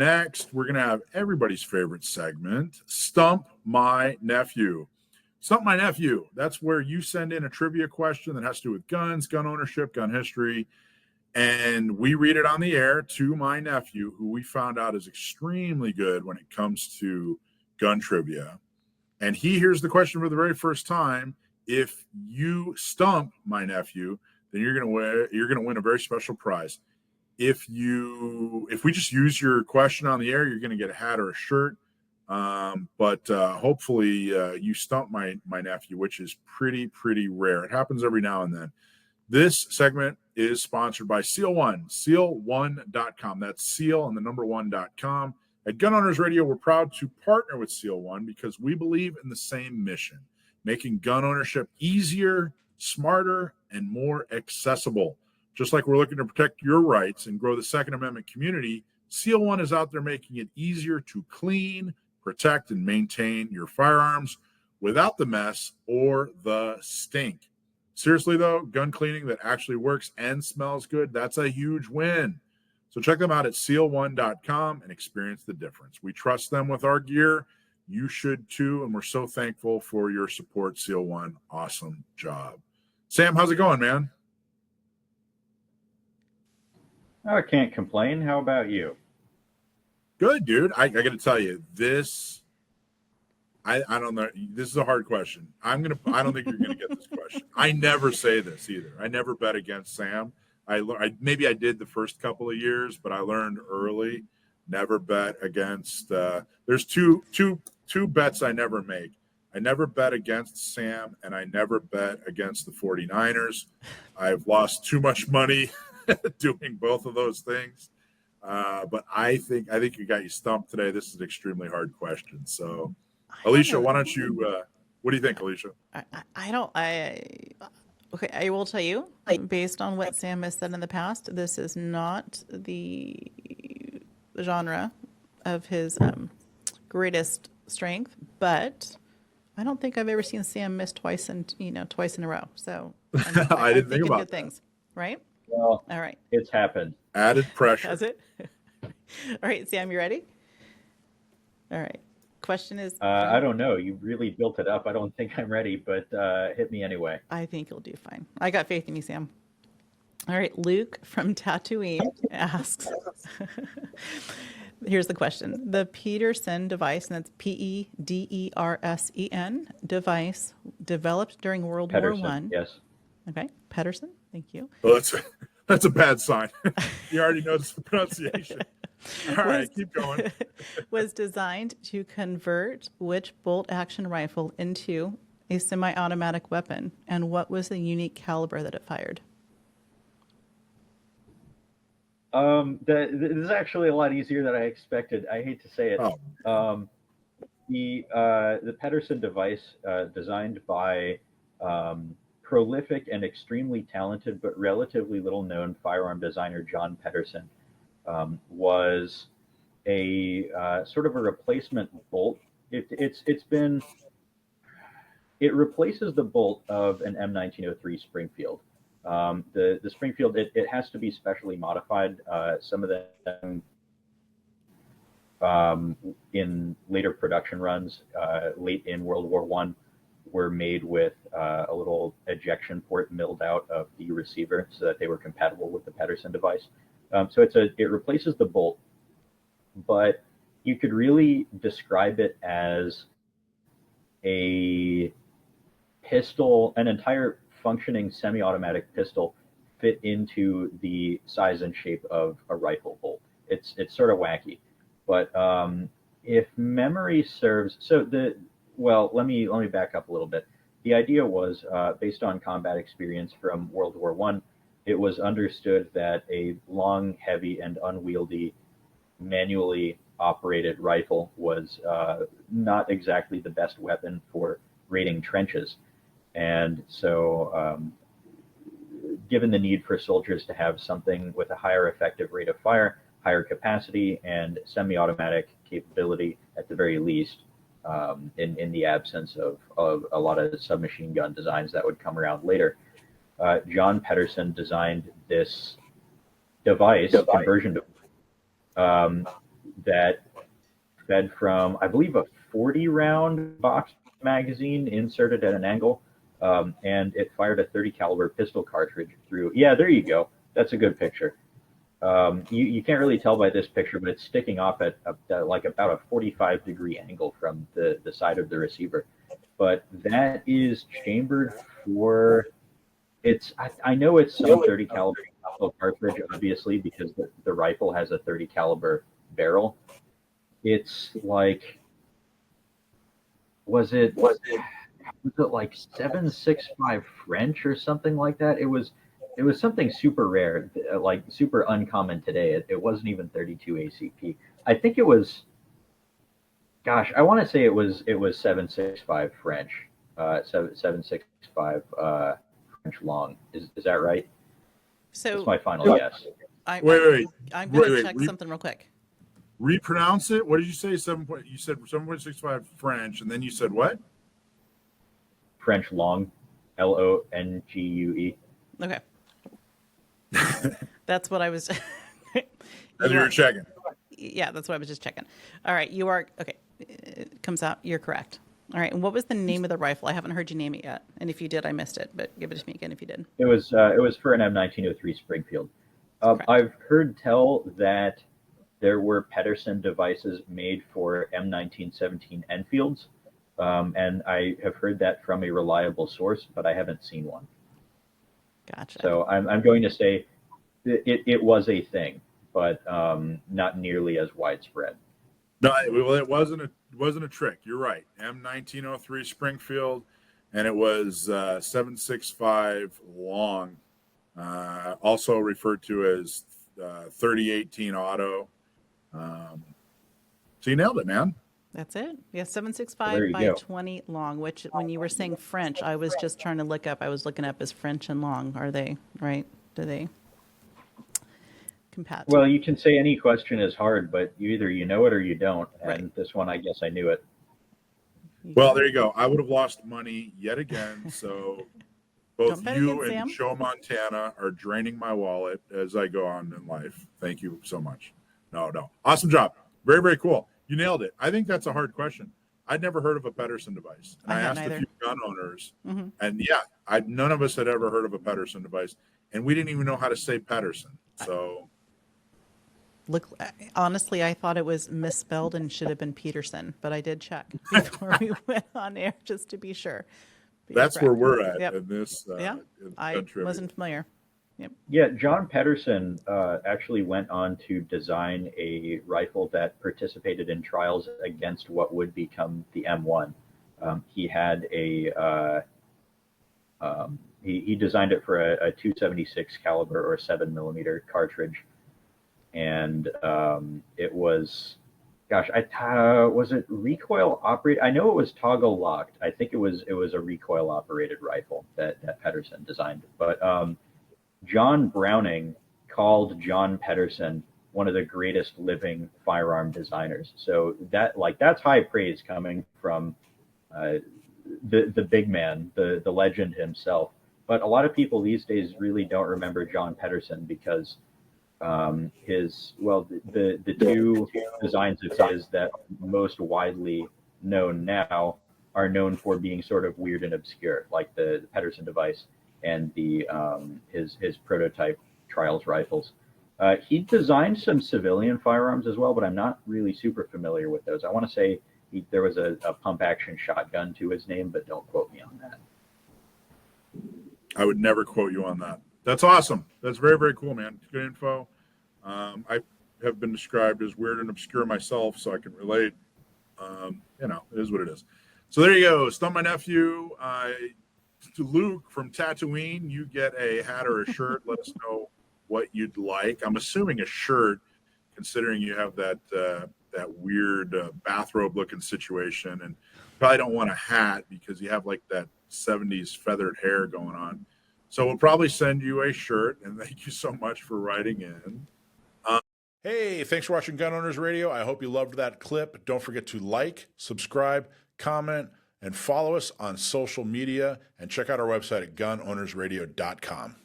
Next, we're going to have everybody's favorite segment, Stump My Nephew. Stump My Nephew. That's where you send in a trivia question that has to do with guns, gun ownership, gun history, and we read it on the air to my nephew, who we found out is extremely good when it comes to gun trivia. And he hears the question for the very first time. If you stump my nephew, then you're gonna win a very special prize. If we just use your question on the air, you're gonna get a hat or a shirt. But hopefully you stump my nephew, which is pretty rare. It happens every now and then. This segment is sponsored by Seal One, seal1.com. That's seal and the number 1.com. At Gun Owners Radio, we're proud to partner with Seal One because we believe in the same mission, making gun ownership easier, smarter, and more accessible. Just like we're looking to protect your rights and grow the Second Amendment community, Seal One is out there making it easier to clean, protect, and maintain your firearms without the mess or the stink. Seriously, though, gun cleaning that actually works and smells good, that's a huge win. So check them out at seal1.com and experience the difference. We trust them with our gear. You should too, and we're so thankful for your support, Seal One. Awesome job. Sam, how's it going, man? I can't complain. How about you? Good, dude. I got to tell you, I don't know. This is a hard question. I don't think you're gonna get this question. I never say this either. I never bet against Sam. Maybe I did the first couple of years, but I learned early. Never bet against. There's two bets I never make. I never bet against Sam, and I never bet against the 49ers. I've lost too much money doing both of those things. But I think you got you stumped today. This is an extremely hard question. So. Alicia, why don't you, what do you think, Alicia? Okay, I will tell you, based on what Sam has said in the past, this is not the genre of his greatest strength, but I don't think I've ever seen Sam miss twice in a row. So I didn't think about good things, right? Well, all right. It's happened. Added pressure. Has it? All right, Sam, you ready? All right. Question is I don't know. You really built it up. I don't think I'm ready, but hit me anyway. I think you'll do fine. I got faith in you, Sam. All right, Luke from Tatooine asks, here's the question. The Pedersen device, and that's Pedersen device, developed during World War I. Yes. Okay, Pedersen, thank you. Well, that's a bad sign. You already noticed the pronunciation. All right, keep going. Was designed to convert which bolt-action rifle into a semi-automatic weapon, and what was the unique caliber that it fired? This is actually a lot easier than I expected. I hate to say it. Oh. The Pedersen device, designed by prolific and extremely talented but relatively little-known firearm designer John Pedersen, was a sort of a replacement bolt. It replaces the bolt of an M1903 Springfield. The Springfield, it has to be specially modified. Some of them in later production runs, late in World War I, were made with a little ejection port milled out of the receiver so that they were compatible with the Pedersen device. So it replaces the bolt, but you could really describe it as a pistol, an entire functioning semi-automatic pistol fit into the size and shape of a rifle bolt. It's sort of wacky, but if memory serves, let me back up a little bit. The idea was based on combat experience from World War I. It was understood that a long, heavy, and unwieldy, manually operated rifle was not exactly the best weapon for raiding trenches. And so, given the need for soldiers to have something with a higher effective rate of fire, higher capacity, and semi-automatic capability at the very least, in the absence of a lot of submachine gun designs that would come around later, John Pedersen designed this device, conversion device, that fed from, I believe, a 40-round box magazine inserted at an angle, and it fired a 30 caliber pistol cartridge through. Yeah, there you go. That's a good picture. You can't really tell by this picture, but it's sticking off at like about a 45-degree angle from the side of the receiver. But that is chambered for, I know it's some 30 caliber cartridge, obviously, because the rifle has a 30 caliber barrel. It's like, was it like 7.65 French or something like that? It was something super rare, like super uncommon today. It wasn't even 32 ACP. I think it was, gosh, I want to say it was 7.65 French, 7.65 French long. Is that right? So that's my final guess. Wait. I'm going to check something real quick. Repronounce it. What did you say? You said 7.65 French, and then you said what? French long, LONGUE. Okay. That's what I was. You were checking. Yeah, that's what I was just checking. All right, you are okay. It comes out. You're correct. All right, and what was the name of the rifle? I haven't heard you name it yet, and if you did, I missed it. But give it to me again if you did. It was for an M1903 Springfield. I've heard tell that there were Pedersen devices made for M1917 Enfields, and I have heard that from a reliable source, but I haven't seen one. Gotcha. So I'm going to say it was a thing, but not nearly as widespread. No, well, it wasn't a trick. You're right. M1903 Springfield, and it was 7.65 long, also referred to as 3018 auto. So you nailed it, man. That's it. Yeah, 7.65 by 20 long, which when you were saying French, I was just trying to look up. I was looking up as French and long. Are they, right? Do they compatible? Well, you can say any question is hard, but either you know it or you don't. And right. This one, I guess I knew it. Well, there you go. I would have lost money yet again. So both you and Sam. Show Montana are draining my wallet as I go on in life. Thank you so much. No. Awesome job. Very, very cool. You nailed it. I think that's a hard question. I'd never heard of a Pedersen device. And I asked a few gun owners, and none of us had ever heard of a Pedersen device, and we didn't even know how to say Pedersen. So, look, honestly, I thought it was misspelled and should have been Pedersen, but I did check before we went on air just to be sure. That's where we're at in this. I wasn't familiar. Yep. Yeah, John Pedersen actually went on to design a rifle that participated in trials against what would become the M1. He had he designed it for a 276 caliber or 7mm cartridge, and it was, gosh, was it recoil operated? I know it was toggle locked. I think it was a recoil operated rifle that Pedersen designed, but John Browning called John Pedersen one of the greatest living firearm designers. So that's high praise coming from the big man, the legend himself. But a lot of people these days really don't remember John Pedersen because the two designs of his that are most widely known now are known for being sort of weird and obscure, like the Pedersen device and the his prototype trials rifles. He designed some civilian firearms as well, but I'm not really super familiar with those. I want to say there was a pump action shotgun to his name, but don't quote me on that. I would never quote you on that. That's awesome. That's very, very cool, man. Good info. I have been described as weird and obscure myself, so I can relate. It is what it is. So there you go. Stump my nephew. To Luke from Tatooine, you get a hat or a shirt. Let us know what you'd like. I'm assuming a shirt, considering you have that weird bathrobe looking situation, and probably don't want a hat because you have like that 70s feathered hair going on. So we'll probably send you a shirt, and thank you so much for writing in. Hey, thanks for watching Gun Owners Radio. I hope you loved that clip. Don't forget to like, subscribe, comment, and follow us on social media, and check out our website at gunownersradio.com.